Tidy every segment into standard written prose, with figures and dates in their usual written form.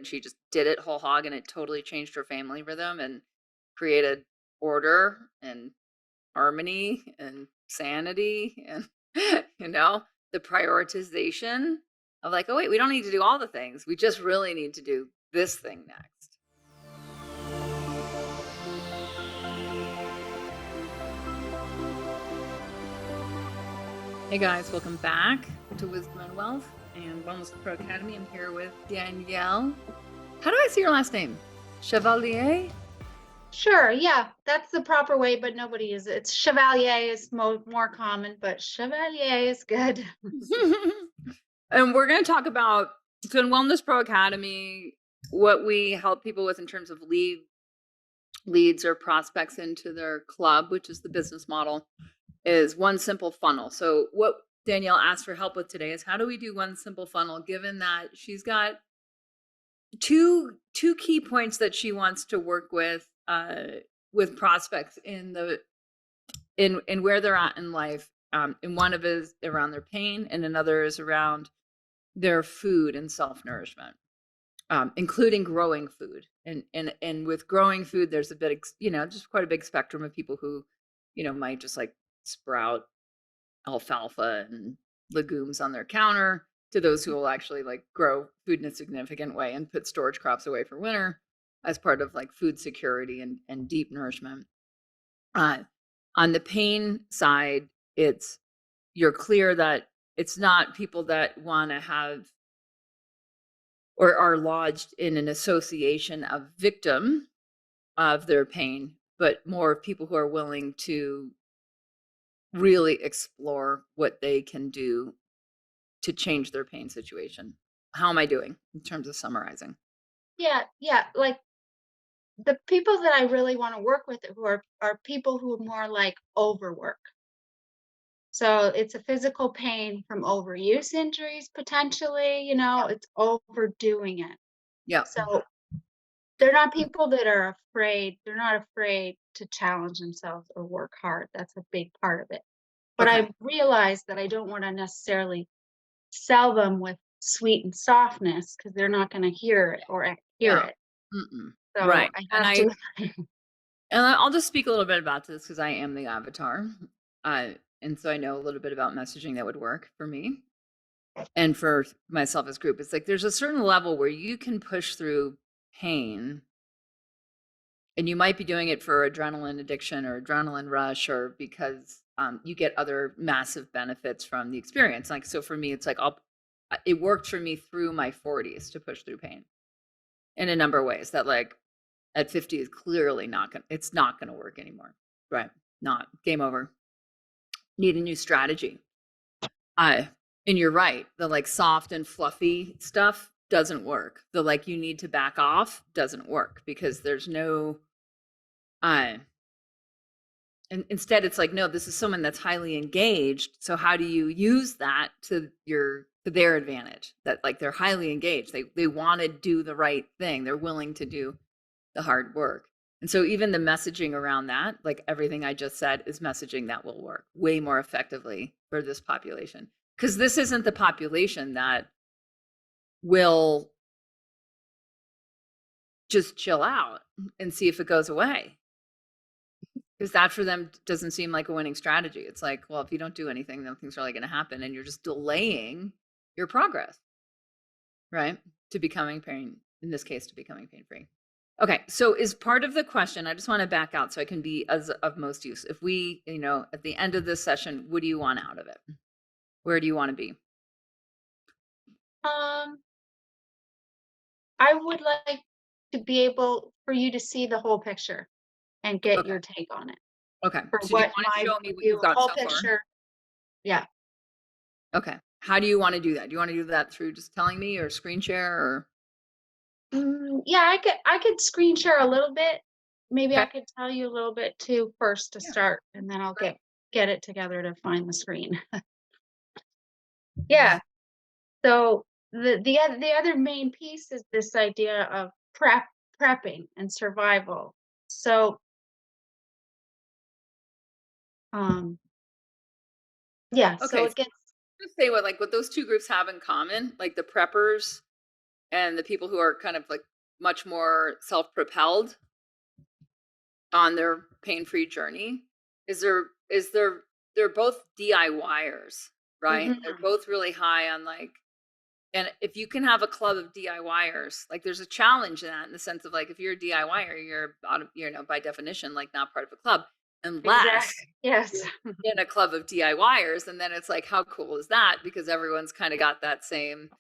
and she just did it whole hog, and it totally changed her family rhythm and created order and harmony and sanity and, you know, the prioritization of like, oh, wait, we don't need to do all the things. We just really need to do this thing next. Hey guys, welcome back to Wisdom and Wealth and Wellness Pro Academy. I'm here with Danielle. How do I say your last name? Chevalier? Sure, yeah, that's the proper way, but nobody uses it. It's Chevalier is more common, but Chevalier is good. And we're going to talk about, so in Wellness Pro Academy, what we help people with in terms of leads or prospects into their club, which is the business model, is one simple funnel. So what Danielle asked for help with today is how do we do one simple funnel, given that she's got two key points that she wants to work with prospects in where they're at in life. And one of it is around their pain, and another is around their food and self-nourishment, including growing food. And with growing food, there's a bit, just quite a big spectrum of people who, might just like sprout alfalfa and legumes on their counter, to those who will actually like grow food in a significant way and put storage crops away for winter as part of like food security and deep nourishment. On the pain side, you're clear that it's not people that want to have or are lodged in an association of victim of their pain, but more people who are willing to really explore what they can do to change their pain situation. How am I doing in terms of summarizing? Yeah, like the people that I really want to work with who are people who are more like overwork. So it's a physical pain from overuse injuries potentially, it's overdoing it. Yeah. So they're not people that are afraid, they're not afraid to challenge themselves or work hard. That's a big part of it. But Okay. I realize that I don't want to necessarily sell them with sweet and softness because they're not going to hear it or hear Yeah. it. Mm-mm. So Right. I And have to. I'll just speak a little bit about this because I am the avatar. And so I know a little bit about messaging that would work for me and for myself as group. It's like there's a certain level where you can push through pain, and you might be doing it for adrenaline addiction or adrenaline rush, or because you get other massive benefits from the experience. Like, so for me, it's like it worked for me through my 40s to push through pain in a number of ways that like at 50 is clearly it's not gonna work anymore. Right. Not game over. Need a new strategy. Uh, and you're right. The like soft and fluffy stuff doesn't work. The like you need to back off doesn't work because there's no and instead it's like, no, this is someone that's highly engaged. So how do you use that to their advantage? That like they're highly engaged. They want to do the right thing. They're willing to do the hard work. And so even the messaging around that, like everything I just said, is messaging that will work way more effectively for this population. Because this isn't the population that will just chill out and see if it goes away. Because that for them doesn't seem like a winning strategy. It's like, well, if you don't do anything, nothing's really going to happen. And you're just delaying your progress, right? To becoming pain, in this case, to becoming pain free. Okay, so is part of the question, I just want to back out so I can be as of most use. If we, at the end of this session, what do you want out of it? Where do you want to be? um, I would like to be able for you to see the whole picture and get Okay. your take on it. Okay. For So do you what want to my show me what view, you've got whole so far? picture. Yeah. Okay. How do you want to do that? Do you want to do that through just telling me or screen share or? Yeah, I could screen share a little bit. Maybe I Okay. could tell you a little bit too first to Yeah. start, and then I'll Great. get it together to find the screen. Yeah. So the other main piece is this idea of prepping and survival. So um yeah, so Okay. it gets Just say what those two groups have in common, like the preppers and the people who are kind of like much more self-propelled on their pain-free journey they're both DIYers, right? They're Mhm. both really high on like, and if you can have a club of DIYers, like there's a challenge in that in the sense of like if you're a DIYer, you're by definition like not part of a club unless Exactly. Yes. you're in a club of DIYers, and then it's like how cool is that? Because everyone's kind of got that same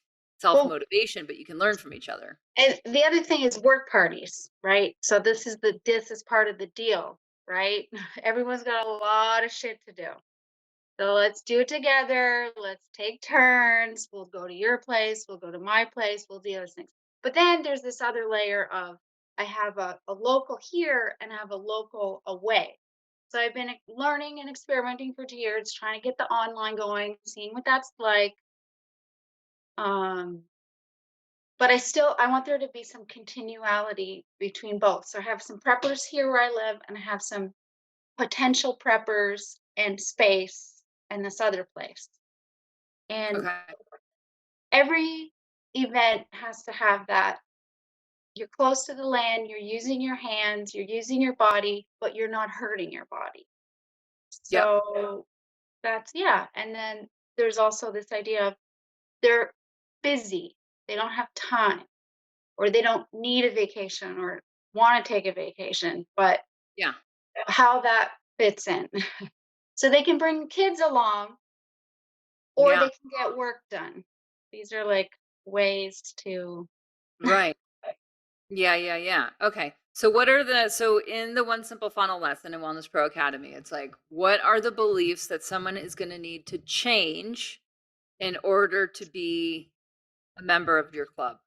Well, self-motivation, but you can learn from each other. and the other thing is work parties, right? So this is part of the deal, right? Everyone's got a lot of shit to do. So let's do it together. Let's take turns. We'll go to your place. We'll go to my place. We'll do those things. But then there's this other layer of I have a local here and I have a local away. So I've been learning and experimenting for 2 years, trying to get the online going, seeing what that's like. Um, but I want there to be some continuality between both. So I have some preppers here where I live, and I have some potential preppers and space in this other place. And Okay. every event has to have that. You're close to the land, you're using your hands, you're using your body, but you're not hurting your body. Yep. So that's, yeah. And then there's also this idea of they're busy, they don't have time, or they don't need a vacation or want to take a vacation, but Yeah. how that fits in. So they can bring kids along or Yeah. they can get work done. These are like ways to. Right. Yeah, yeah, yeah. Okay. So in the One Simple Funnel lesson in Wellness Pro Academy, it's like, what are the beliefs that someone is going to need to change in order to be a member of your club?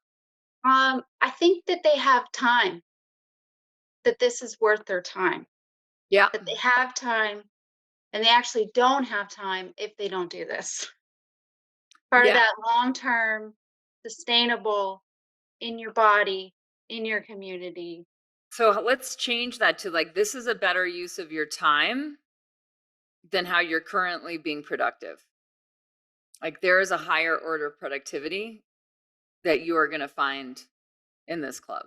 I think that they have time, that this is worth their time, Yeah. that they have time, and they actually don't have time if they don't do this. Part of Yeah. that long-term, sustainable, in your body, in your community. So let's change that to like, this is a better use of your time than how you're currently being productive. Like, there is a higher order of productivity that you are going to find in this club.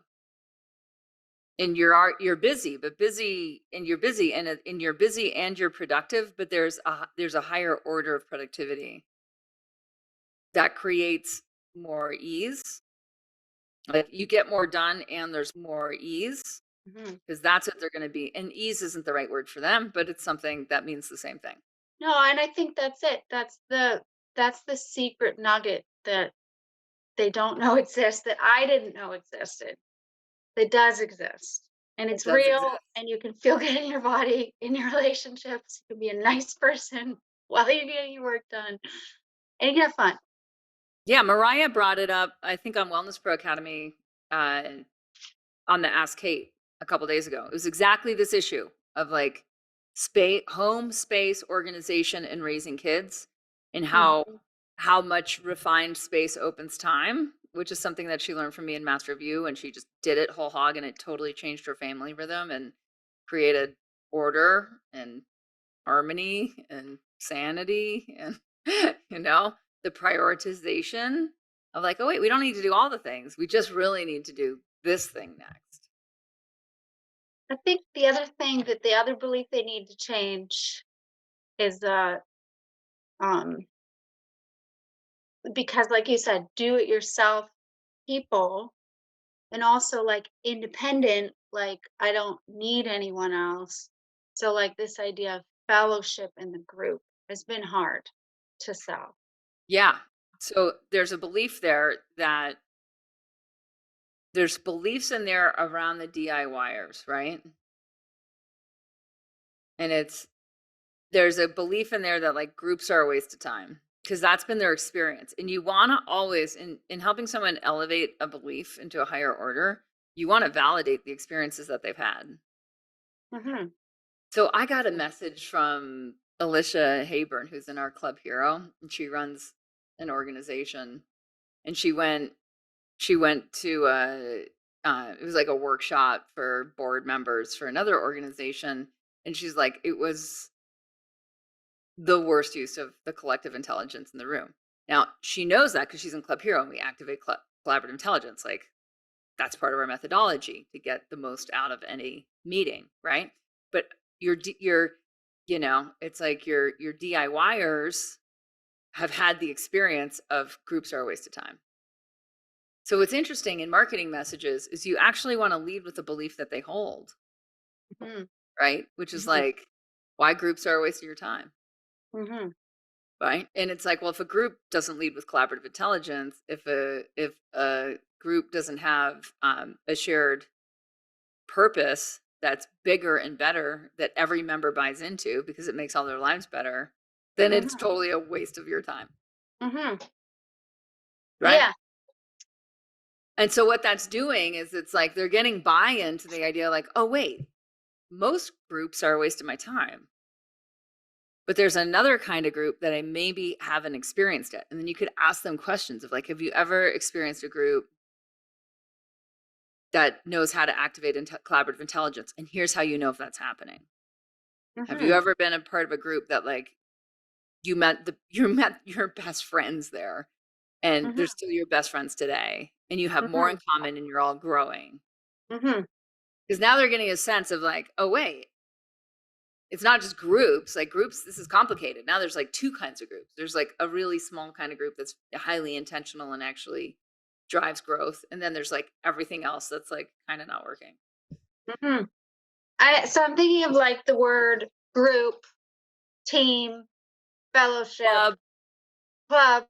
And you're busy, but busy and you're busy and you're busy and you're productive, but there's a higher order of productivity that creates more ease. Like you get more done and there's more ease Mhm. because that's what they're going to be. And ease isn't the right word for them, but it's something that means the same thing. No, and I think that's it. That's the secret nugget that they don't know exists, that I didn't know existed. That does exist. And It it's does real, exist. and you can feel good in your body, in your relationships. You can be a nice person while you're getting your work done, and you can have fun. Yeah, Mariah brought it up, I think on Wellness Pro Academy, uh, on the Ask Kate a couple days ago. It was exactly this issue of like space, home space organization and raising kids, and Mhm. how much refined space opens time, which is something that she learned from me in Master of You, and she just did it whole hog, and it totally changed her family rhythm and created order and harmony and sanity and the prioritization of like, oh wait, we don't need to do all the things. We just really need to do this thing next. I think the other belief they need to change is um because like you said, do it yourself people, and also like independent, like I don't need anyone else. So like this idea of fellowship in the group has been hard to sell. Yeah. So there's a belief there that there's beliefs in there around the DIYers, right? And there's a belief in there that like groups are a waste of time because that's been their experience. And you want to always in helping someone elevate a belief into a higher order, you want to validate the experiences that they've had. Mhm. So I got a message from Alicia Hayburn, who's in our club hero, and she runs an organization. And she went to it was like a workshop for board members for another organization, and she's like, it was the worst use of the collective intelligence in the room. Now she knows that because she's in Club Hero and we activate club collaborative intelligence. Like that's part of our methodology to get the most out of any meeting, right? But your it's like your DIYers have had the experience of groups are a waste of time. So what's interesting in marketing messages is you actually want to lead with the belief that they hold, Mhm. right? Which is Mhm. like why groups are a waste of your time, Mhm. right? And it's like, well, if a group doesn't lead with collaborative intelligence, if a group doesn't have a shared purpose that's bigger and better that every member buys into because it makes all their lives better, then it's Mhm. totally a waste of your time, Mhm. right? Yeah. And so what that's doing is it's like they're getting buy-in to the idea like, oh wait, most groups are a waste of my time. But there's another kind of group that I maybe haven't experienced it. And then you could ask them questions of like, have you ever experienced a group that knows how to activate collaborative intelligence? And here's how you know if that's happening. Have you Mhm. ever been a part of a group that like you met your best friends there and they're Mhm. still your best friends today and you have more in Mhm. common and you're all growing? Mhm. Because now they're getting a sense of like, oh wait, it's not just groups. Like groups, this is complicated. Now there's like two kinds of groups. There's like a really small kind of group that's highly intentional and actually drives growth. And then there's like everything else that's like kind of not working. Mhm. So I'm thinking of like the word group, team, fellowship, Club. club,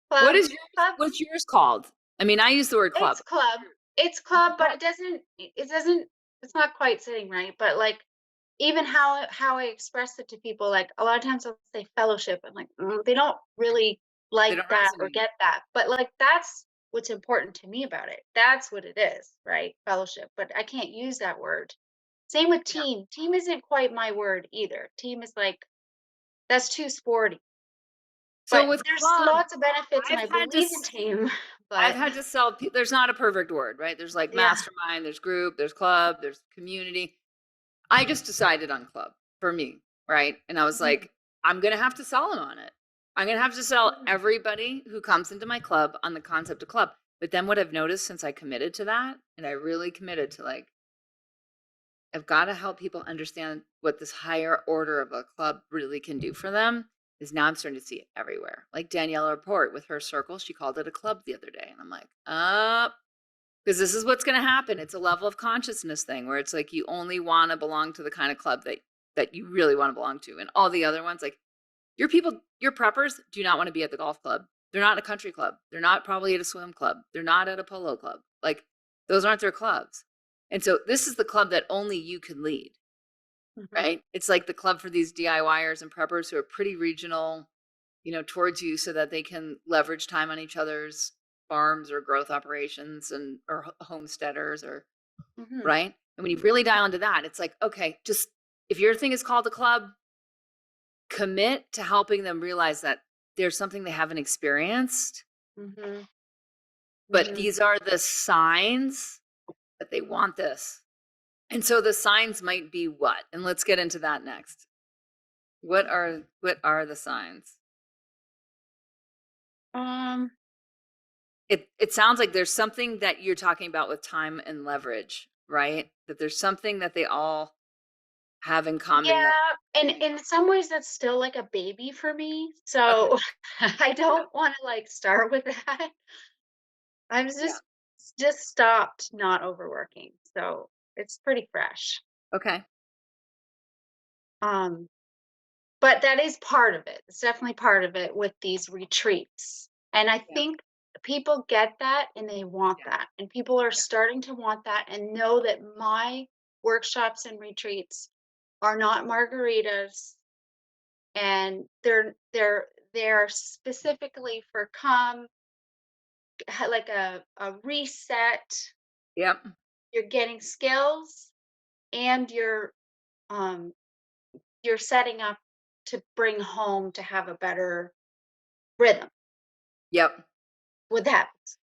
What club, is yours? club. What's yours called? I mean, I use the word club. It's club. It's club, but it doesn't it's not quite sitting right. But like even how I express it to people, like a lot of times I'll say fellowship and like they don't really They like don't that or resonate. get that. But like that's what's important to me about it. That's what it is, right? Fellowship. But I can't use that word. Same with Yeah. team. Team isn't quite my word either. Team is like that's too sporty. So But with there's club, lots of benefits and I've I had to believe in team. I've But had to sell there's not a perfect word, right? There's like yeah. mastermind, there's group, there's club, there's community. I just decided on club for me, right? And I was Mhm. like, I'm going to have to sell them on it. I'm going to have to sell Mhm. everybody who comes into my club on the concept of club. But then what I've noticed since I committed to that, and I really committed to like, I've got to help people understand what this higher order of a club really can do for them. Is now I'm starting to see it everywhere. Like Danielle Report with her circle, she called it a club the other day. And I'm like, because this is what's going to happen. It's a level of consciousness thing where it's like you only want to belong to the kind of club that you really want to belong to, and all the other ones, like your people, your preppers, do not want to be at the golf club. They're not a country club. They're not probably at a swim club. They're not at a polo club. Like those aren't their clubs. And so this is the club that only you can lead, Mhm. right? It's like the club for these DIYers and preppers who are pretty regional, towards you so that they can leverage time on each other's farms or growth operations and or homesteaders or Mhm. right. And when you really dial into that, it's like, okay, just if your thing is called a club, commit to helping them realize that there's something they haven't experienced, Mhm. but Mhm. these are the signs that they want this. And so the signs might be what? And let's get into that next. What are the signs? Um, It sounds like there's something that you're talking about with time and leverage, right? That there's something that they all have in common that yeah, and in some ways that's still like a baby for me. So I yeah, don't want to like start with that. I'm yeah. just stopped not overworking. So it's pretty fresh. Okay. Um, but that is part of it. It's definitely part of it with these retreats. And I Yeah. think people get that and they want Yeah. that. And people are Yeah. starting to want that and know that my workshops and retreats are not margaritas and they're specifically for like a reset. Yep. You're getting skills and um you're setting up to bring home to have a better rhythm Yep. with habits.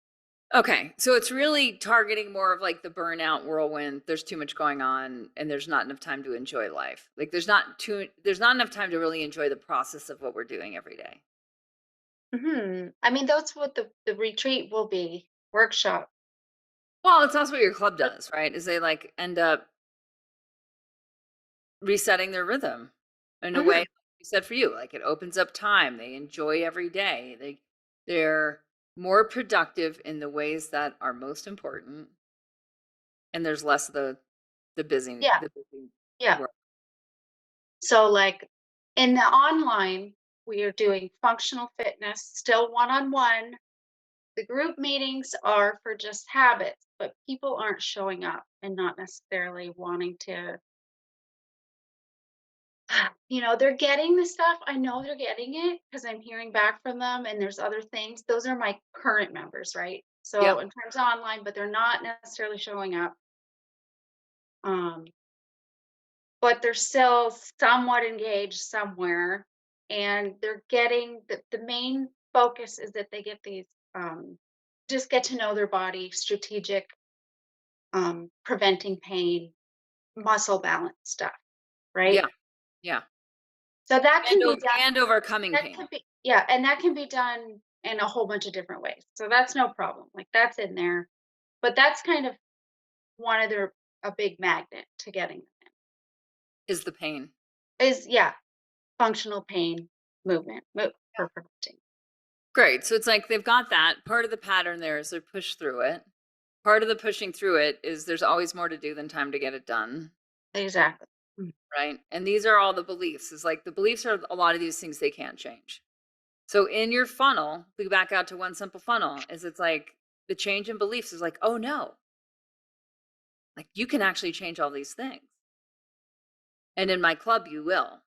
Okay. So it's really targeting more of like the burnout whirlwind. There's too much going on and there's not enough time to enjoy life. Like there's not enough time to really enjoy the process of what we're doing every day. I mean, that's what the retreat will be, workshop. Well, it's also what your club But does, right? Is they like end up resetting their rhythm in a way mhm, like you said for you, like it opens up time. They enjoy every day. They're more productive in the ways that are most important, and there's less of yeah, the busy yeah. work. So, like, in the online, we are doing functional fitness, still one-on-one. The group meetings are for just habits, but people aren't showing up and not necessarily wanting to, they're getting the stuff. I know they're getting it because I'm hearing back from them and there's other things. Those are my current members, right? So Yep. in terms of online, but they're not necessarily showing up. Um, but they're still somewhat engaged somewhere, and they're getting the main focus is that they get these just get to know their body, strategic, preventing pain, muscle balance stuff, right? Yeah. Yeah. So that can be done. And overcoming That pain. can be, yeah, and that can be done in a whole bunch of different ways. So that's no problem. Like that's in there, but that's kind of one of their a big magnet to getting them Is the pain. in. Is yeah, functional pain movement Yeah. for preventing. Great. So it's like they've got that. Part of the pattern there is they push through it. Part of the pushing through it is there's always more to do than time to get it done. Exactly. Right. And these are all the beliefs. Is like the beliefs are a lot of these things they can't change. So in your funnel, we back out to one simple funnel, is it's like the change in beliefs is like, oh no, like you can actually change all these things. And in my club, you will.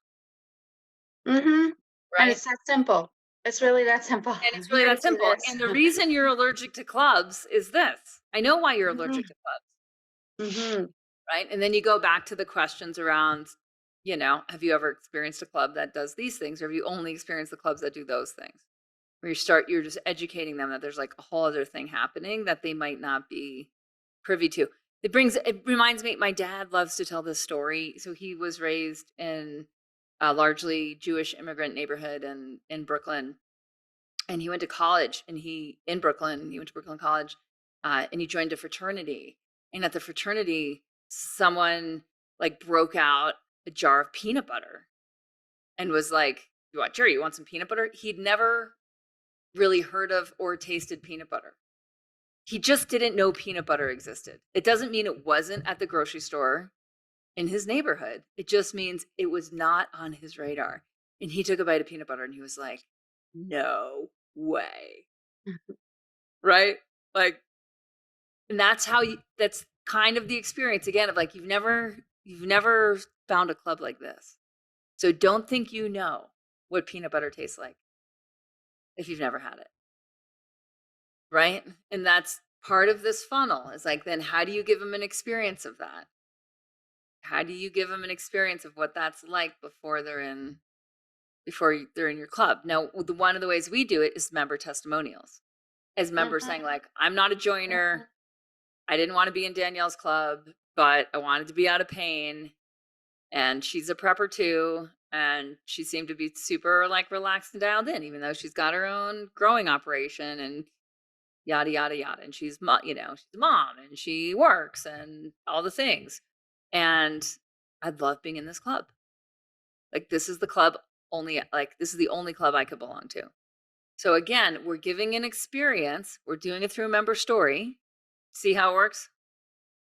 Mhm. And Right. it's that simple. It's really that simple. And it's really Here to that do simple. this. And the reason you're allergic to clubs is this. I know why you're allergic Mhm. to clubs. Mhm. Right? And then you go back to the questions around, have you ever experienced a club that does these things? Or have you only experienced the clubs that do those things? Where you're just educating them that there's like a whole other thing happening that they might not be privy to. It reminds me, my dad loves to tell this story. So he was raised in a largely Jewish immigrant neighborhood in Brooklyn. And he went to college in Brooklyn, he went to Brooklyn College, and he joined a fraternity. And at the fraternity, someone like broke out a jar of peanut butter and was like, "You want Jerry? You want some peanut butter?" He'd never really heard of or tasted peanut butter. He just didn't know peanut butter existed. It doesn't mean it wasn't at the grocery store in his neighborhood. It just means it was not on his radar. And he took a bite of peanut butter and he was like, "No way." Right? Like, and that's kind of the experience again of like you've never found a club like this. So don't think you know what peanut butter tastes like if you've never had it. Right? And that's part of this funnel is like, then how do you give them an experience of that? How do you give them an experience of what that's like they're in your club? Now, one of the ways we do it is member testimonials. As members Mhm. saying like, I'm not a Mhm. joiner. I didn't want to be in Danielle's club, but I wanted to be out of pain. And she's a prepper too. And she seemed to be super like relaxed and dialed in, even though she's got her own growing operation and yada, yada, yada. And she's a mom and she works and all the things. And I love being in this club. Like, this is the club this is the only club I could belong to. So again, we're giving an experience. We're doing it through a member story. See how it works?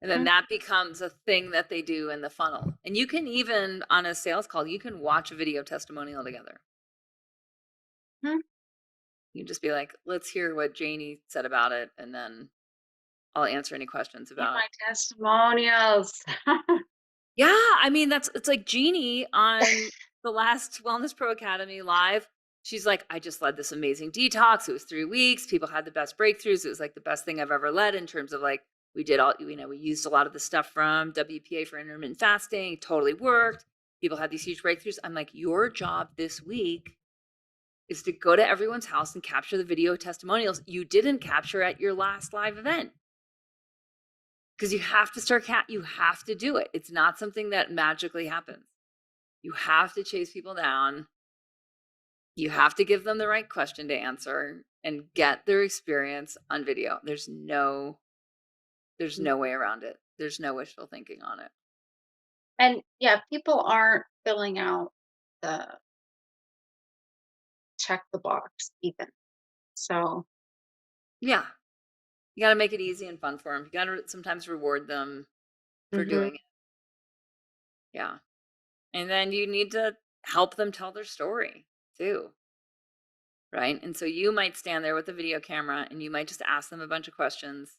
And then Mhm. that becomes a thing that they do in the funnel. And you can even on a sales call, you can watch a video testimonial together. Mhm. You just be like, let's hear what Janie said about it. And then I'll answer any questions Yeah, about. my testimonials. Yeah. I mean, it's like Jeannie on the last Wellness Pro Academy live. She's like, I just led this amazing detox. It was 3 weeks. People had the best breakthroughs. It was like the best thing I've ever led in terms of like, we used a lot of the stuff from WPA for intermittent fasting. It totally worked. People had these huge breakthroughs. I'm like, your job this week is to go to everyone's house and capture the video testimonials you didn't capture at your last live event. Because you have to do it. It's not something that magically happens. You have to chase people down You have to give them the right question to answer and get their experience on video. There's Mm. no way around it. There's no wishful thinking on it. And yeah, people aren't filling out the check the box even. So, Yeah. You gotta make it easy and fun for them. You gotta sometimes reward them for mhm, doing it. Yeah. And then you need to help them tell their story too, right? And so you might stand there with a video camera and you might just ask them a bunch of questions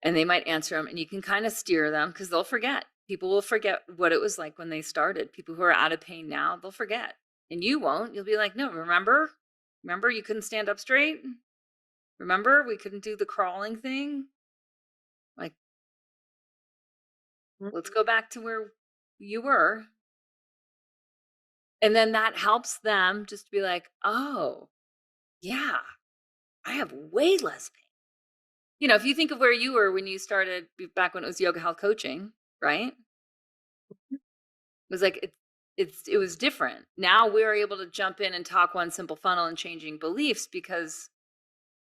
and they might answer them and you can kind of steer them because they'll forget. People will forget what it was like when they started. People who are out of pain now, they'll forget. And you won't. You'll be like, no, remember? Remember you couldn't stand up straight? Remember we couldn't do the crawling thing? Like, let's mhm, go back to where you were. And then that helps them just to be like, oh, yeah, I have way less pain. If you think of where you were when you started back when it was yoga health coaching, right? It was like it was different. Now we're able to jump in and talk one simple funnel and changing beliefs because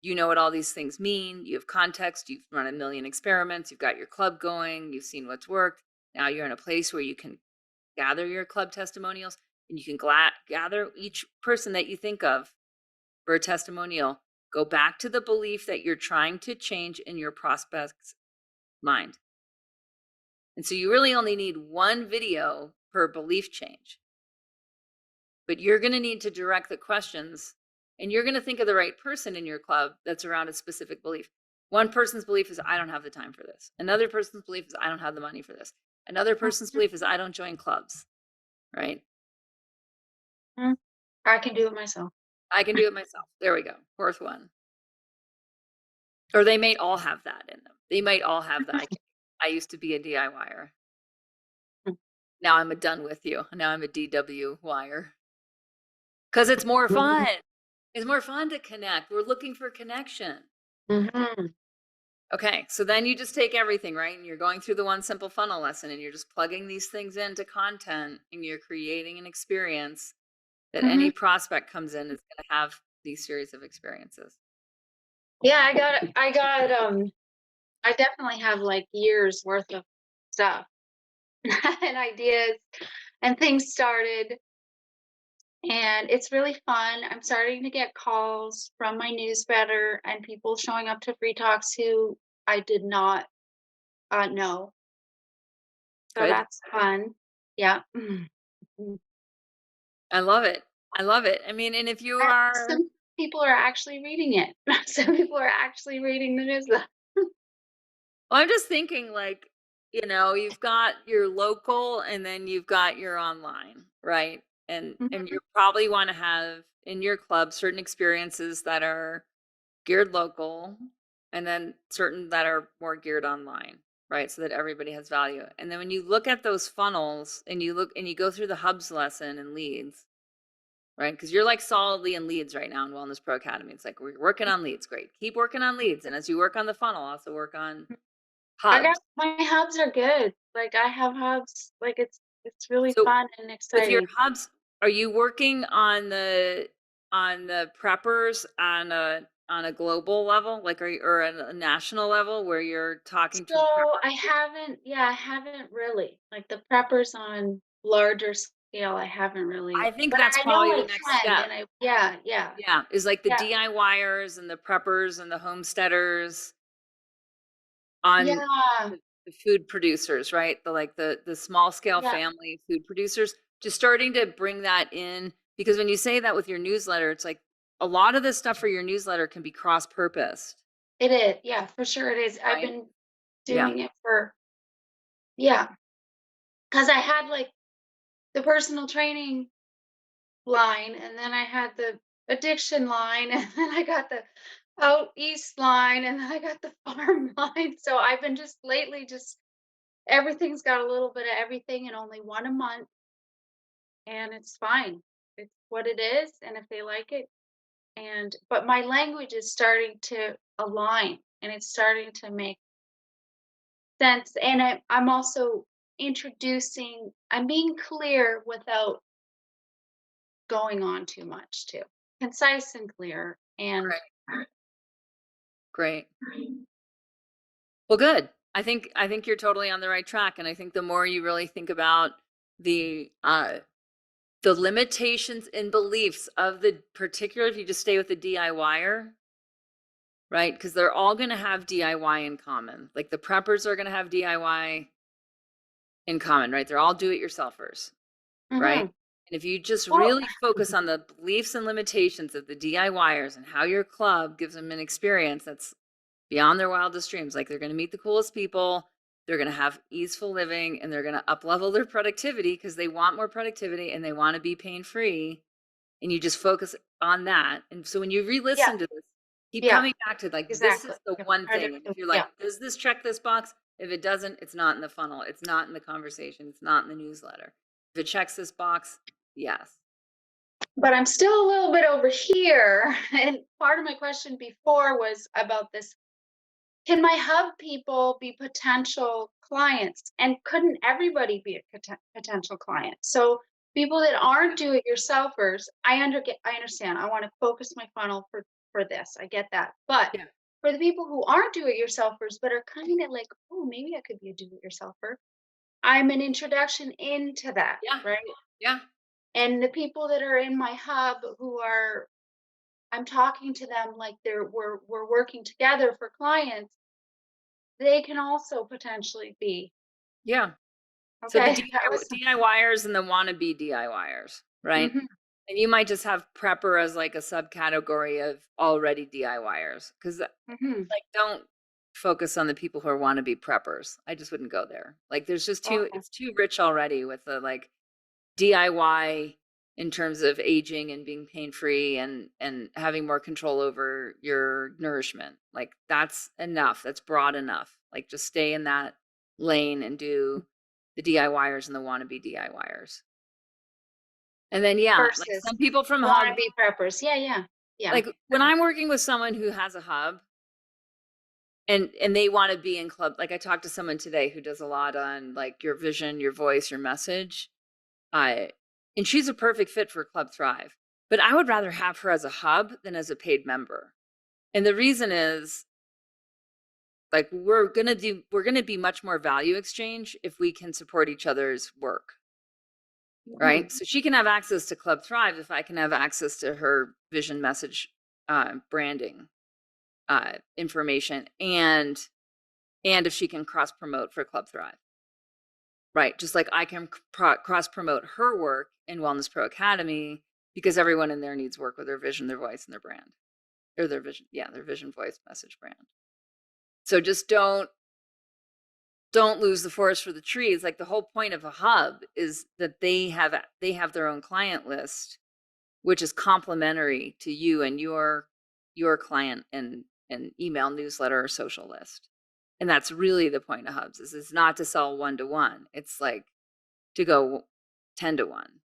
you know what all these things mean. You have context. You've run a million experiments. You've got your club going. You've seen what's worked. Now you're in a place where you can gather your club testimonials and you can gather each person that you think of for a testimonial. Go back to the belief that you're trying to change in your prospect's mind. And so you really only need one video per belief change, but you're going to need to direct the questions and you're going to think of the right person in your club that's around a specific belief. One person's belief is, I don't have the time for this. Another person's belief is, I don't have the money for this. Another person's mhm, belief is, I don't join clubs, right? mhm. I can do it myself. I can do it myself. There we go. Fourth one. Or they may all have that in them. They might all have that. I used to be a DIYer. Now I'm a done with you. Now I'm a DW wire. 'Cause it's more Mhm, fun. It's more fun to connect. We're looking for connection. mhm, Okay, so then you just take everything, right? And you're going through the one simple funnel lesson and you're just plugging these things into content and you're creating an experience that mhm. any prospect comes in is gonna have these series of experiences. Yeah, I definitely have like years worth of stuff and ideas and things started. And it's really fun. I'm starting to get calls from my newsletter and people showing up to free talks who I did not know. So Good. that's fun. Yeah. Mhm. I love it. I love it. I mean, and if you are Some people are actually reading it. Some people are actually reading the newsletter. well, I'm just thinking like, you've got your local and then you've got your online, right? And Mhm, you probably want to have in your club certain experiences that are geared local and then certain that are more geared online, right? So that everybody has value. And then when you look at those funnels and you go through the hubs lesson and leads, right? Because you're like solidly in leads right now in Wellness Pro Academy. It's like we're working on leads. Great. Keep working on leads. And as you work on the funnel, also work on mhm. I got hubs. my hubs are good. Like I have hubs. Like it's really So fun and with your exciting. hubs, are you working on the preppers on a global level, like or at a national level where you're talking to So I haven't really. Like the preppers on larger scale, I haven't I really. think But that's I know probably I the next can step. and I yeah, yeah, Yeah, is like the yeah, DIYers and the preppers and the homesteaders on yeah, the food producers, right? The small scale yeah. family food producers, just starting to bring that in because when you say that with your newsletter, it's like a lot of this stuff for your newsletter can be cross purposed, It is. Yeah, for sure it is. I've right? been Yeah. doing it for yeah, because I had like the personal training line, and then I had the addiction line, and then I got the out east line, and then I got the farm line. So I've been just lately just everything's got a little bit of everything and only one a month, and it's fine. It's what it is, and if they like it, and but my language is starting to align, and it's starting to make sense. And I'm also I'm being clear without going on too much too. Concise and clear. And Right. Great. Well, good. I think you're totally on the right track, and I think the more you really think about the limitations and beliefs of the particular, if you just stay with the DIYer, right? Because they're all going to have DIY in common. Like the preppers are going to have DIY in common, right? They're all do-it-yourselfers, right? Mhm. And if you just Well, really focus on the beliefs and limitations of the DIYers and how your club gives them an experience that's beyond their wildest dreams, like they're going to meet the coolest people, they're going to have easeful living, and they're going to up level their productivity because they want more productivity and they want to be pain free. And you just focus on that. And so when you yeah, re-listen to this, keep yeah, coming back to like, this is exactly. the Yep. one thing. And if you're Yeah. like, does this check this box? If it doesn't, it's not in the funnel. It's not in the conversation. It's not in the newsletter. If it checks this box, yes. But I'm still a little bit over here. And part of my question before was about this. Can my hub people be potential clients? And couldn't everybody be a potential client? So people that aren't do-it-yourselfers, I understand. I want to focus my funnel for this. I get that. But Yeah. for the people who aren't do-it-yourselfers, but are kind of like, oh, maybe I could be a do-it-yourselfer. I'm an introduction into that, Yeah. right? Yeah. And the people that are in my hub who are, I'm talking to them like we're working together for clients, they can also potentially be. Yeah. So the Okay. That was DIYers and the wannabe DIYers, right? mhm, And you might just have prepper as like a subcategory of already DIYers. Because mhm. like, don't focus on the people who are wannabe preppers. I just wouldn't go there. Like, there's just Okay. it's too rich already with the like DIY in terms of aging and being pain free and having more control over your nourishment. Like, that's enough. That's broad enough. Like, just stay in that lane and do the DIYers and the wannabe DIYers. And then, yeah, like Versus some people from Hub, wannabe preppers. Yeah, yeah. Yeah. like when I'm working with someone who has a Hub, and they wanna be in club, like, I talked to someone today who does a lot on, like, your vision, your voice, your message, I and she's a perfect fit for Club Thrive, but I would rather have her as a hub than as a paid member, and the reason is, like, we're gonna be much more value exchange if we can support each other's work, right? Mhm. So she can have access to Club Thrive if I can have access to her vision, message, branding, information, and if she can cross promote for Club Thrive. Right, just like I can cross promote her work in Wellness Pro Academy because everyone in there needs work with their vision, their voice, and their brand, or their vision, yeah, their vision, voice, message, brand. So just don't lose the forest for the trees. Like the whole point of a hub is that they have their own client list, which is complementary to you and your client and email newsletter or social list. And that's really the point of hubs is it's not to sell one to one. It's like to go 10 to 1,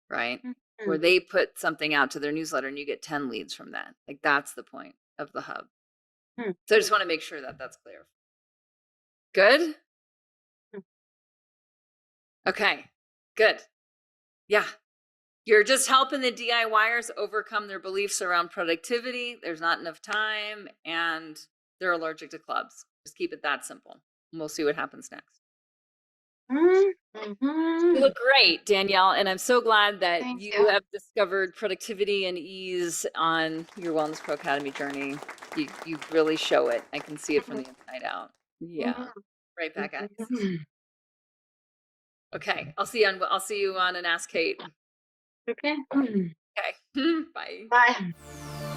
right? Where Mhm. they put something out to their newsletter and you get 10 leads from that. Like that's the point of the hub. Mhm. So I just want to make sure that that's clear. Good? Okay. Good. Yeah. You're just helping the DIYers overcome their beliefs around productivity. There's not enough time and they're allergic to clubs. Just keep it that simple. And we'll see what happens next. Mhm. You Mhm. look great, Danielle, and I'm so glad that Thank you you. have discovered productivity and ease on your Wellness Pro Academy journey. You really show it. I can see it from the inside out. Yeah. Mhm. Right back at you. Mhm. Okay. I'll see you on an Ask Kate. Okay. Mhm. Okay. Bye. Bye.